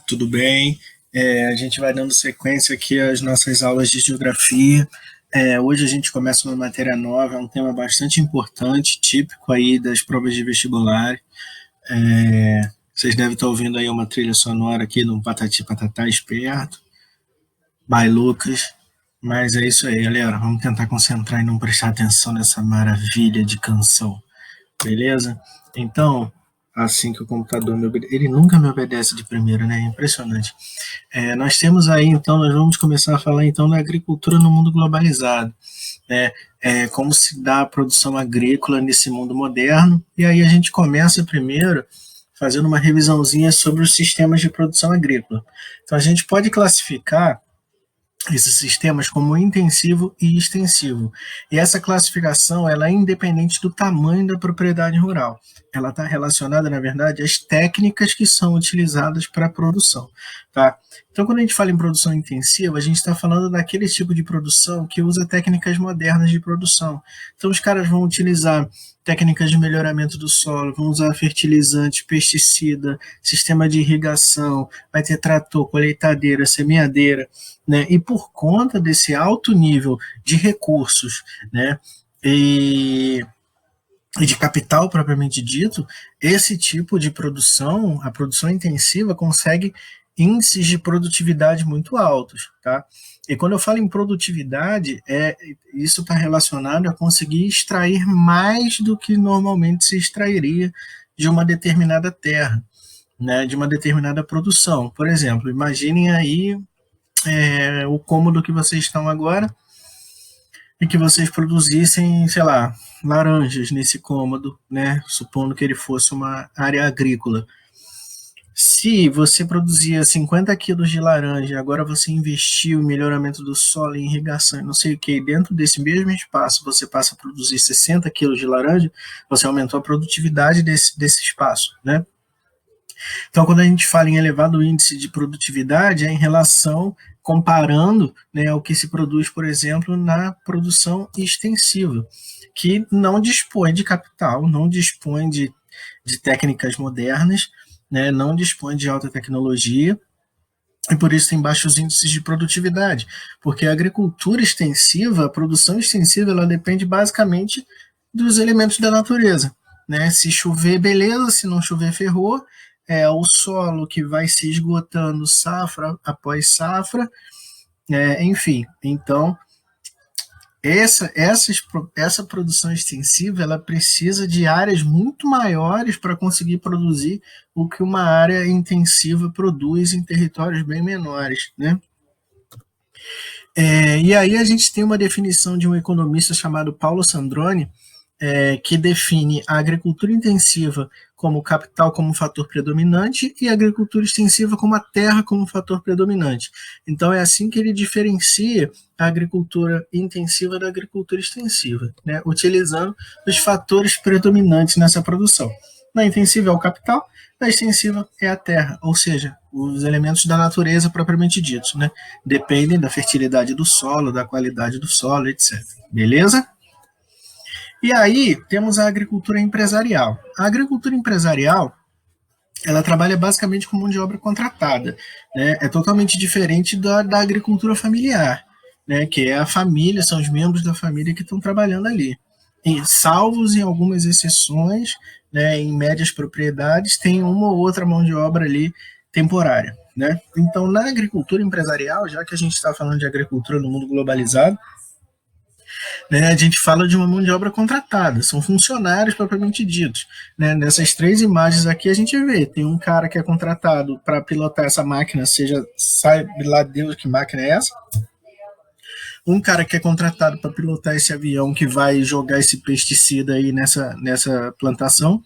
tudo bem? A gente vai dando sequência aqui às nossas aulas de geografia. Hoje a gente começa uma matéria nova, é um tema bastante importante, típico aí das provas de vestibular. Vocês devem estar ouvindo aí uma trilha sonora aqui de um Patati Patatá esperto, by Lucas. Mas é isso aí, galera. Vamos tentar concentrar e não prestar atenção nessa maravilha de canção, beleza? Então, assim que o computador me obedece, ele nunca me obedece de primeira, né? Impressionante. Nós temos aí, então, nós vamos começar a falar então da agricultura no mundo globalizado, né? Como se dá a produção agrícola nesse mundo moderno, e aí a gente começa primeiro fazendo uma revisãozinha sobre os sistemas de produção agrícola. Então a gente pode classificar esses sistemas como intensivo e extensivo. E essa classificação ela é independente do tamanho da propriedade rural. Ela está relacionada, na verdade, às técnicas que são utilizadas para a produção. Tá? Então, quando a gente fala em produção intensiva, a gente está falando daquele tipo de produção que usa técnicas modernas de produção. Então, os caras vão utilizar técnicas de melhoramento do solo, vão usar fertilizante, pesticida, sistema de irrigação, vai ter trator, colheitadeira, semeadeira, né? E por conta desse alto nível de recursos, né, e de capital propriamente dito, esse tipo de produção, a produção intensiva, consegue índices de produtividade muito altos, tá? E quando eu falo em produtividade, isso está relacionado a conseguir extrair mais do que normalmente se extrairia de uma determinada terra, né, de uma determinada produção. Por exemplo, imaginem aí o cômodo que vocês estão agora e que vocês produzissem, sei lá, laranjas nesse cômodo, né, supondo que ele fosse uma área agrícola. Se você produzia 50 quilos de laranja e agora você investiu em melhoramento do solo, em irrigação, não sei o que, dentro desse mesmo espaço você passa a produzir 60 quilos de laranja, você aumentou a produtividade desse espaço, né? Então, quando a gente fala em elevado índice de produtividade, é em relação, comparando, né, ao que se produz, por exemplo, na produção extensiva, que não dispõe de capital, não dispõe de técnicas modernas, né, não dispõe de alta tecnologia, e por isso tem baixos índices de produtividade, porque a agricultura extensiva, a produção extensiva, ela depende basicamente dos elementos da natureza, né? Se chover, beleza, se não chover, ferrou. É o solo que vai se esgotando safra após safra, enfim. Então, essa produção extensiva ela precisa de áreas muito maiores para conseguir produzir o que uma área intensiva produz em territórios bem menores, né? E aí a gente tem uma definição de um economista chamado Paulo Sandrone, que define a agricultura intensiva como capital como fator predominante e a agricultura extensiva como a terra como fator predominante. Então é assim que ele diferencia a agricultura intensiva da agricultura extensiva, né, utilizando os fatores predominantes nessa produção. Na intensiva é o capital, na extensiva é a terra, ou seja, os elementos da natureza propriamente ditos, né, dependem da fertilidade do solo, da qualidade do solo, etc. Beleza? E aí temos a agricultura empresarial. A agricultura empresarial, ela trabalha basicamente com mão de obra contratada, né? É totalmente diferente da agricultura familiar, né? Que é a família, são os membros da família que estão trabalhando ali. Salvos em algumas exceções, né? Em médias propriedades, tem uma ou outra mão de obra ali temporária, né? Então, na agricultura empresarial, já que a gente está falando de agricultura no mundo globalizado, né, a gente fala de uma mão de obra contratada, são funcionários propriamente ditos. Né? Nessas três imagens aqui a gente vê, tem um cara que é contratado para pilotar essa máquina, seja, sabe lá Deus que máquina é essa, um cara que é contratado para pilotar esse avião que vai jogar esse pesticida aí nessa plantação,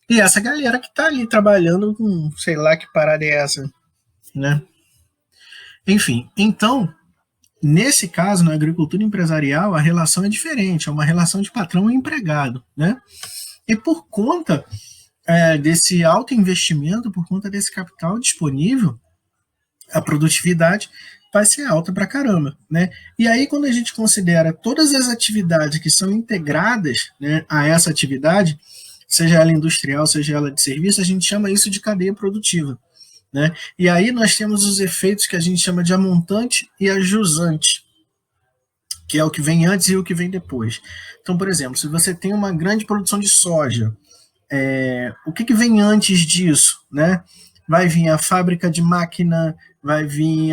e essa galera que está ali trabalhando com, sei lá que parada é essa, né? Enfim, então, nesse caso, na agricultura empresarial, a relação é diferente, é uma relação de patrão e empregado, né? E por conta desse alto investimento, por conta desse capital disponível, a produtividade vai ser alta pra caramba, né? E aí, quando a gente considera todas as atividades que são integradas, né, a essa atividade, seja ela industrial, seja ela de serviço, a gente chama isso de cadeia produtiva. né? E aí nós temos os efeitos que a gente chama de amontante e ajusante, que é o que vem antes e o que vem depois. Então, por exemplo, se você tem uma grande produção de soja, o que vem antes disso, né? Vai vir a fábrica de máquina, vai vir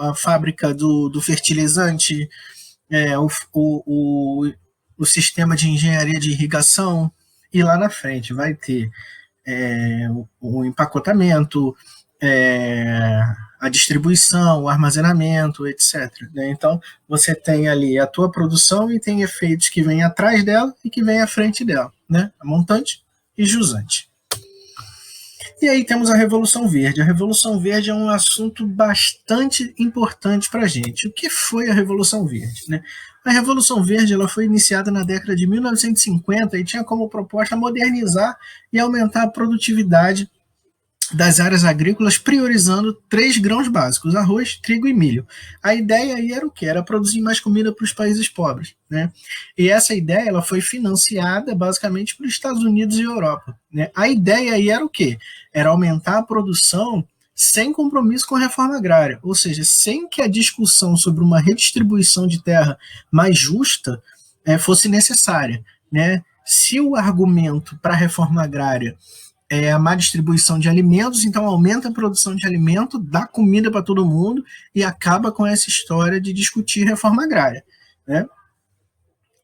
a fábrica do fertilizante, é, o, o, o, o sistema de engenharia de irrigação, e lá na frente vai ter o empacotamento, é, a distribuição, o armazenamento, etc. Né? Então, você tem ali a tua produção e tem efeitos que vêm atrás dela e que vêm à frente dela, né? A montante e jusante. E aí temos a Revolução Verde. A Revolução Verde é um assunto bastante importante para a gente. O que foi a Revolução Verde? Né? A Revolução Verde ela foi iniciada na década de 1950 e tinha como proposta modernizar e aumentar a produtividade das áreas agrícolas, priorizando 3 grãos básicos: arroz, trigo e milho. A ideia aí era o quê? Era produzir mais comida para os países pobres, né? E essa ideia ela foi financiada basicamente pelos Estados Unidos e Europa, né? A ideia aí era o quê? Era aumentar a produção sem compromisso com a reforma agrária, ou seja, sem que a discussão sobre uma redistribuição de terra mais justa fosse necessária, né? Se o argumento para a reforma agrária a má distribuição de alimentos, então aumenta a produção de alimento, dá comida para todo mundo e acaba com essa história de discutir reforma agrária, né?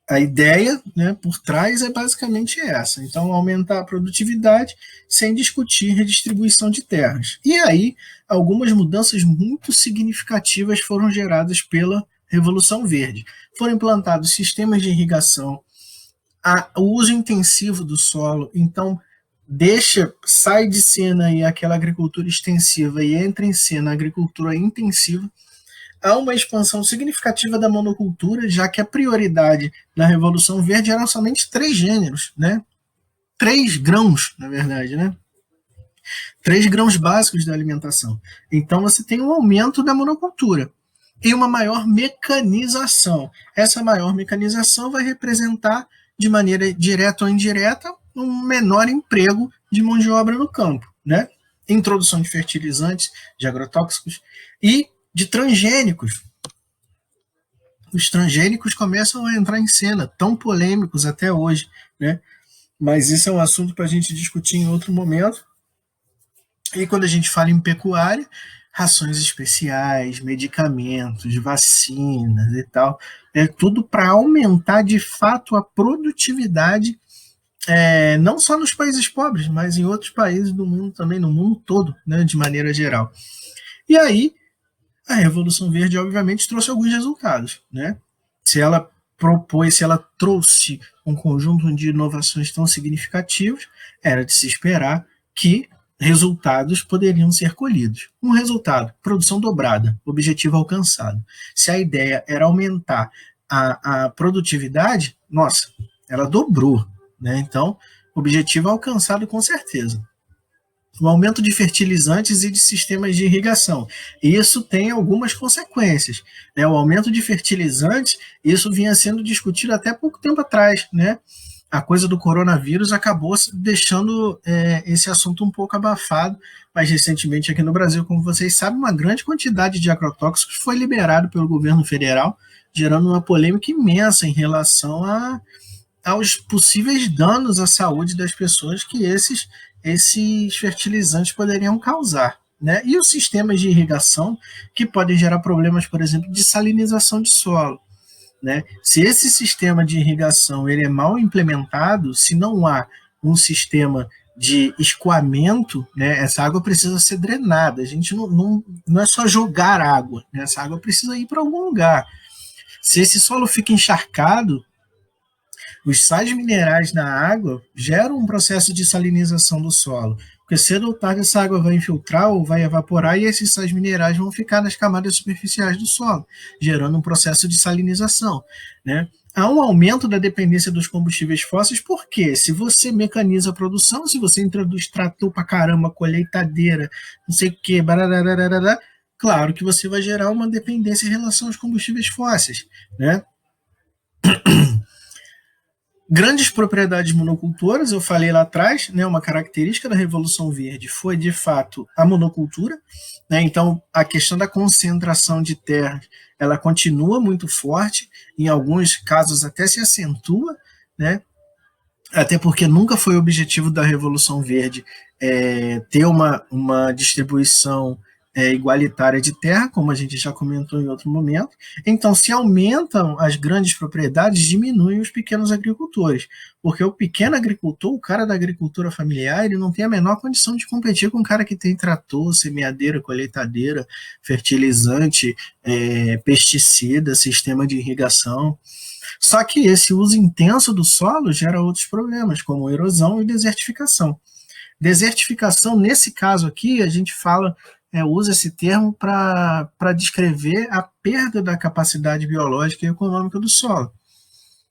A ideia, né, por trás é basicamente essa. Então, aumentar a produtividade sem discutir redistribuição de terras. E aí, algumas mudanças muito significativas foram geradas pela Revolução Verde. Foram implantados sistemas de irrigação, o uso intensivo do solo. Então, sai de cena aí aquela agricultura extensiva e entra em cena a agricultura intensiva. Há uma expansão significativa da monocultura, já que a prioridade da Revolução Verde eram somente 3 gêneros, né? 3 grãos, na verdade, né? 3 grãos básicos da alimentação. Então você tem um aumento da monocultura e uma maior mecanização. Essa maior mecanização vai representar, de maneira direta ou indireta, um menor emprego de mão de obra no campo, né? Introdução de fertilizantes, de agrotóxicos e de transgênicos. Os transgênicos começam a entrar em cena, tão polêmicos até hoje, né? Mas isso é um assunto para a gente discutir em outro momento. E quando a gente fala em pecuária, rações especiais, medicamentos, vacinas e tal, é tudo para aumentar de fato a produtividade, não só nos países pobres, mas em outros países do mundo também, no mundo todo, né, de maneira geral. E aí, a Revolução Verde, obviamente, trouxe alguns resultados, né? Se ela trouxe um conjunto de inovações tão significativos, era de se esperar que resultados poderiam ser colhidos. Um resultado: produção dobrada, objetivo alcançado. Se a ideia era aumentar a produtividade, nossa, ela dobrou, né? Então, objetivo alcançado com certeza. O aumento de fertilizantes e de sistemas de irrigação. E isso tem algumas consequências, né? O aumento de fertilizantes, isso vinha sendo discutido até pouco tempo atrás, né? A coisa do coronavírus acabou deixando esse assunto um pouco abafado, mas recentemente aqui no Brasil, como vocês sabem, uma grande quantidade de agrotóxicos foi liberado pelo governo federal, gerando uma polêmica imensa em relação aos possíveis danos à saúde das pessoas que esses fertilizantes poderiam causar, né? E os sistemas de irrigação, que podem gerar problemas, por exemplo, de salinização de solo, né? Se esse sistema de irrigação ele é mal implementado, se não há um sistema de escoamento, né, essa água precisa ser drenada. A gente não é só jogar água, né? Essa água precisa ir para algum lugar. Se esse solo fica encharcado, os sais minerais na água geram um processo de salinização do solo, porque cedo ou tarde essa água vai infiltrar ou vai evaporar e esses sais minerais vão ficar nas camadas superficiais do solo, gerando um processo de salinização, né? Há um aumento da dependência dos combustíveis fósseis, porque se você mecaniza a produção, se você introduz trator pra caramba, colheitadeira, não sei o que, claro que você vai gerar uma dependência em relação aos combustíveis fósseis, né? Grandes propriedades monocultoras, eu falei lá atrás, né, uma característica da Revolução Verde foi, de fato, a monocultura. Né, então, a questão da concentração de terras, ela continua muito forte, em alguns casos até se acentua, né, até porque nunca foi o objetivo da Revolução Verde ter uma distribuição igualitária de terra, como a gente já comentou em outro momento. Então, se aumentam as grandes propriedades, diminuem os pequenos agricultores, porque o pequeno agricultor, o cara da agricultura familiar, ele não tem a menor condição de competir com o cara que tem trator, semeadeira, colheitadeira, fertilizante, pesticida, sistema de irrigação. Só que esse uso intenso do solo gera outros problemas, como erosão e desertificação. Desertificação, nesse caso aqui, a gente fala, usa esse termo para descrever a perda da capacidade biológica e econômica do solo.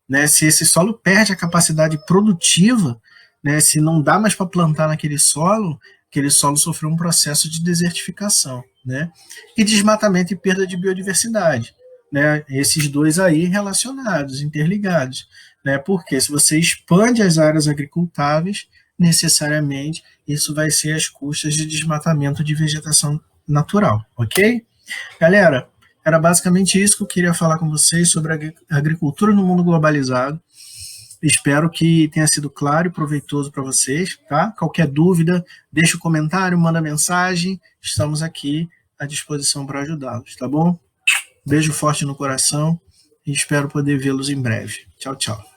Né? Se esse solo perde a capacidade produtiva, né? Se não dá mais para plantar naquele solo, aquele solo sofreu um processo de desertificação. Né? E desmatamento e perda de biodiversidade. Né? Esses dois aí relacionados, interligados. Né? Porque se você expande as áreas agricultáveis, necessariamente isso vai ser às custas de desmatamento de vegetação natural, ok? Galera, era basicamente isso que eu queria falar com vocês sobre a agricultura no mundo globalizado. Espero que tenha sido claro e proveitoso para vocês, tá? Qualquer dúvida, deixa um comentário, manda mensagem, estamos aqui à disposição para ajudá-los, tá bom? Beijo forte no coração e espero poder vê-los em breve. Tchau, tchau.